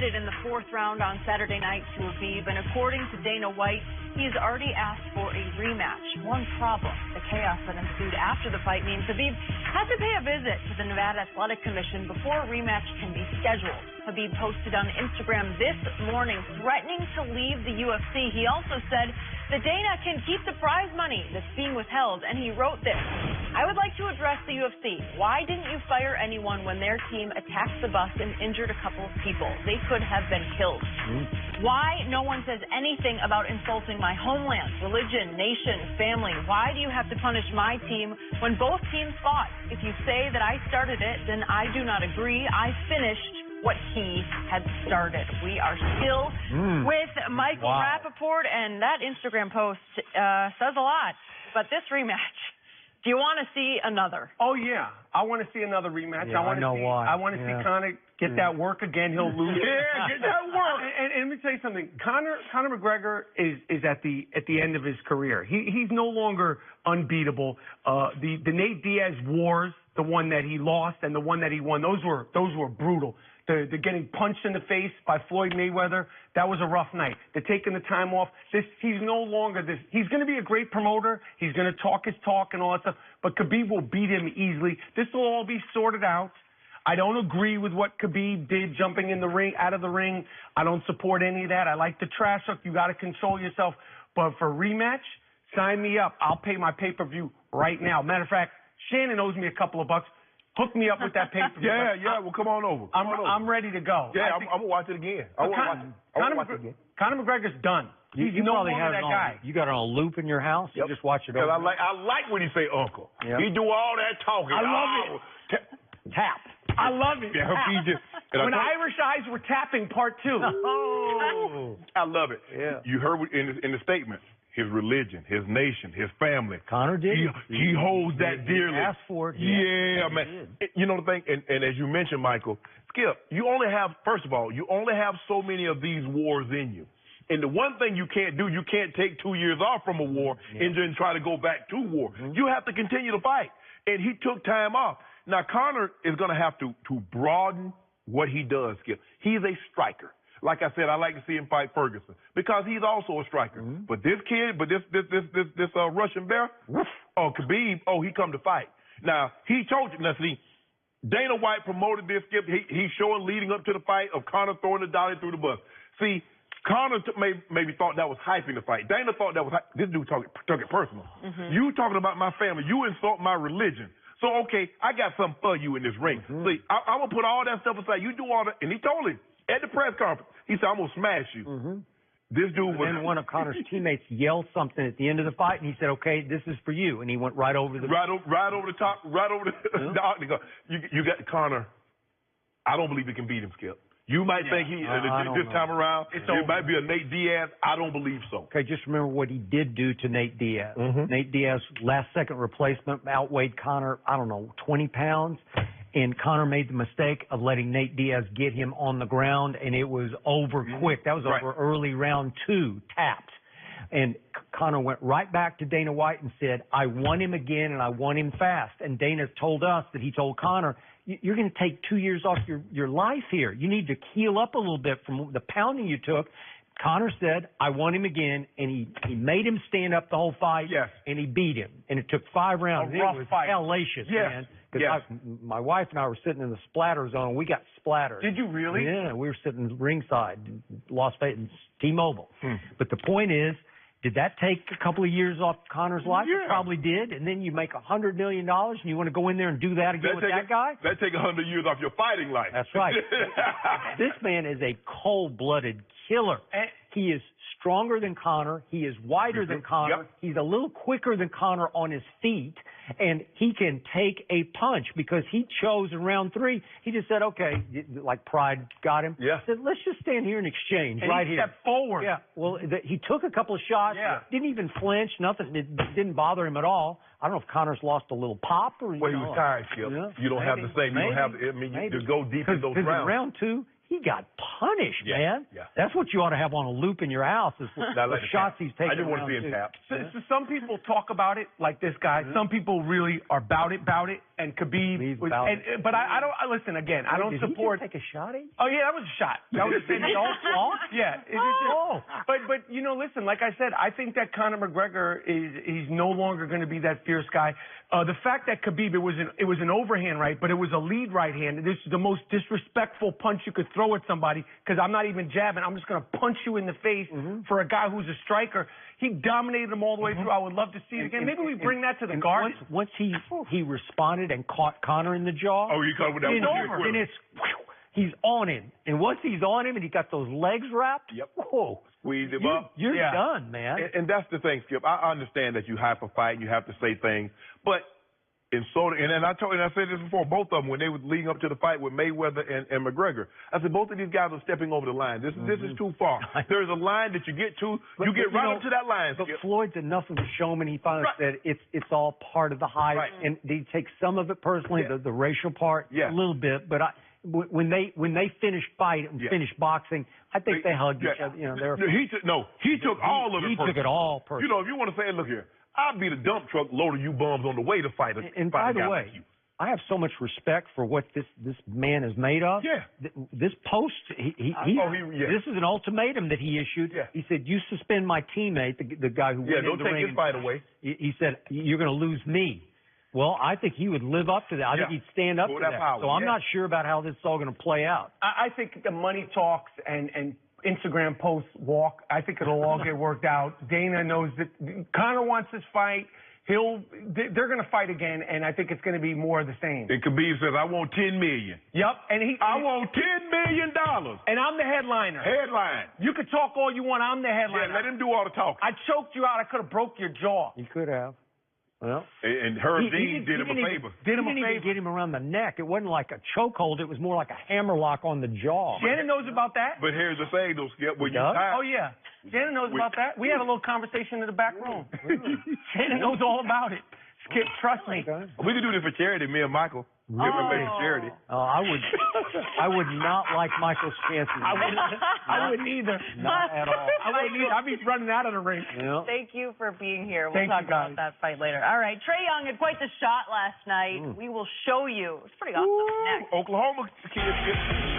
defeated in the fourth round on Saturday night to Khabib, and according to Dana White, he's already asked for a rematch. One problem, the chaos that ensued after the fight means Khabib has to pay a visit to the Nevada Athletic Commission before a rematch can be scheduled. Khabib posted on Instagram this morning threatening to leave the UFC. He also said that Dana can keep the prize money that's being withheld, and he wrote this: "I would like to address the UFC. Why didn't you fire anyone when their team attacked the bus and injured a couple of people? They could have been killed. Why no one says anything about insulting my homeland, religion, nation, family? Why do you have to punish my team when both teams fought? If you say that I started it, then I do not agree. I finished what he had started." We are still with Michael Rappaport, and that Instagram post says a lot. But this rematch, do you want to see another? Oh, yeah. I want to see another rematch. Yeah, I want to see Conor get that work again. He'll lose. Yeah, get that work. And let me tell you something. Conor McGregor is at the end of his career. He's no longer unbeatable. The Nate Diaz wars, the one that he lost and the one that he won, those were brutal. The getting punched in the face by Floyd Mayweather, that was a rough night. The taking the time off, he's no longer this. He's going to be a great promoter. He's going to talk his talk and all that stuff. But Khabib will beat him easily. This will all be sorted out. I don't agree with what Khabib did, jumping in the ring, out of the ring. I don't support any of that. I like the trash talk. You got to control yourself. But for a rematch, sign me up. I'll pay my pay-per-view right now. Matter of fact, Shannon owes me a couple of bucks. Hook me up with that pay-per-view. Yeah. Well, come on over. I'm ready to go. Yeah, I'm gonna watch it again. Conor McGregor's done. He's no probably longer that guy. You got it on a loop in your house. You just watch it over. I like when he say uncle. Yep. He do all that talking. I love it. Tap. I love it. Yeah, he just, when Irish eyes were tapping, part 2. Oh. I love it. Yeah. You heard in the statement. His religion, his nation, his family. Conor did. He holds that dearly. Asked for it. Yeah, man. You know the thing, and as you mentioned, Michael, Skip, first of all, you only have so many of these wars in you. And the one thing you can't do, you can't take 2 years off from a war and then try to go back to war. You have to continue to fight. And he took time off. Now, Conor is going to have to broaden what he does, Skip. He's a striker. Like I said, I like to see him fight Ferguson because he's also a striker. But this kid, this Russian bear, Khabib, he come to fight. Now, he told you, see, Dana White promoted this, Skip. He's showing leading up to the fight of Conor throwing the dolly through the bus. See, Conor maybe thought that was hyping the fight. Dana thought that was this dude took it personal. You talking about my family. You insult my religion. So, okay, I got something for you in this ring. See, I'm going to put all that stuff aside. You do all that. And he told him at the press conference, he said, I'm going to smash you. This dude was... And one of Conor's teammates yelled something at the end of the fight, and he said, okay, this is for you. And he went right over the... Right over the top, right over the octagon. You got Conor. I don't believe he can beat him, Skip. You might think this time around, it might be a Nate Diaz. I don't believe so. Okay, just remember what he did do to Nate Diaz. Nate Diaz, last-second replacement, outweighed Conor, 20 pounds. And Conor made the mistake of letting Nate Diaz get him on the ground, and it was over quick. That was over early round 2, tapped. And Conor went right back to Dana White and said, I want him again, and I want him fast. And Dana told us that he told Conor, you're going to take 2 years off your life here. You need to heal up a little bit from the pounding you took. Conor said, I want him again, and he made him stand up the whole fight, and he beat him. And it took 5 rounds. A rough fight. Hellacious, man. Because my wife and I were sitting in the splatter zone. We got splattered. Did you really? Yeah, we were sitting ringside, Las Vegas, T-Mobile. But the point is, did that take a couple of years off Conor's life? Yeah. It probably did. And then you make $100 million, and you want to go in there and do that again with that guy? That take 100 years off your fighting life. That's right. This man is a cold-blooded killer. He is stronger than Conor. He is wider than Conor. He's a little quicker than Conor on his feet, and he can take a punch because he chose in round 3. He just said, okay, like pride got him. Yeah. Said, let's just stand here and exchange and right he here. Stepped forward. Yeah. Well, he took a couple of shots. Yeah. Didn't even flinch. Nothing. It didn't bother him at all. I don't know if Conor's lost a little pop or he was tired, Skip. You don't have the same. You don't have. To go deep in those rounds. In round 2, he got punished, man. Yeah. That's what you ought to have on a loop in your house is the shots he's taking. I just want to see him around, tap. So some people talk about it like this guy. Some people really are about it. And Khabib was, but I don't. Listen again. I don't support. Did he just take a shot at you? Oh yeah, that was a shot. That was yeah. But you know, listen. Like I said, I think that Conor McGregor he's no longer going to be that fierce guy. The fact that Khabib it was an overhand right, but it was a lead right hand. This is the most disrespectful punch you could throw at somebody because I'm not even jabbing. I'm just going to punch you in the face for a guy who's a striker. He dominated him all the way through. I would love to see it again. Maybe we bring that to the Garden. Once he responded and caught Conor in the jaw. Oh, you caught with that over. And he's on him. And once he's on him and he got those legs wrapped, whoa. Squeeze him up. You're done, man. And that's the thing, Skip. I understand that you have to fight and you have to say things, but and I said this before, both of them when they were leading up to the fight with Mayweather and McGregor. I said both of these guys are stepping over the line. This is too far. There's a line that you get to. You get right up to that line. But Skip. Floyd's enough of a showman. He finally said it's all part of the hype, and he takes some of it personally, the racial part, a little bit. But when they finished fight and finished boxing, I think they hugged each other. You know, he took all of it. He took it all personally. You know, if you want to say, look here. I'll be the dump truck loading you bums on the way to fight. And by the way, I have so much respect for what this man is made of. Yeah. This post, this is an ultimatum that he issued. Yeah. He said, "You suspend my teammate, the guy who went in the ring. Yeah, don't take his fight away." He said, "You're going to lose me." Well, I think he would live up to that. I think he'd stand up to that. Power. So I'm not sure about how this is all going to play out. I think the money talks and Instagram posts walk. I think it'll all get worked out. Dana knows that Conor wants this fight. They're going to fight again, and I think it's going to be more of the same. And Khabib says, "I want $10 million." Yep, and I want $10 million. And I'm the headliner. Headline. You could talk all you want. I'm the headliner. Yeah, let him do all the talking. I choked you out. I could have broke your jaw. You could have. Well, and Herb Dean did him a favor. Didn't even get him around the neck. It wasn't like a chokehold. It was more like a hammerlock on the jaw. Shannon knows about that. But here's the thing, though, Skip. When you oh, yeah. Shannon knows about that. We had a little conversation in the back room. Shannon knows all about it. Skip, trust me. We could do this for charity, me and Michael. Give him a charity. I would not like Michael's chances. I wouldn't either. Not at all. I wouldn't either. I'd be running out of the ring. Yeah. Thank you for being here. We'll talk about that fight later. All right. Trae Young had quite the shot last night. We will show you. It's pretty awesome. Next. Oklahoma kids.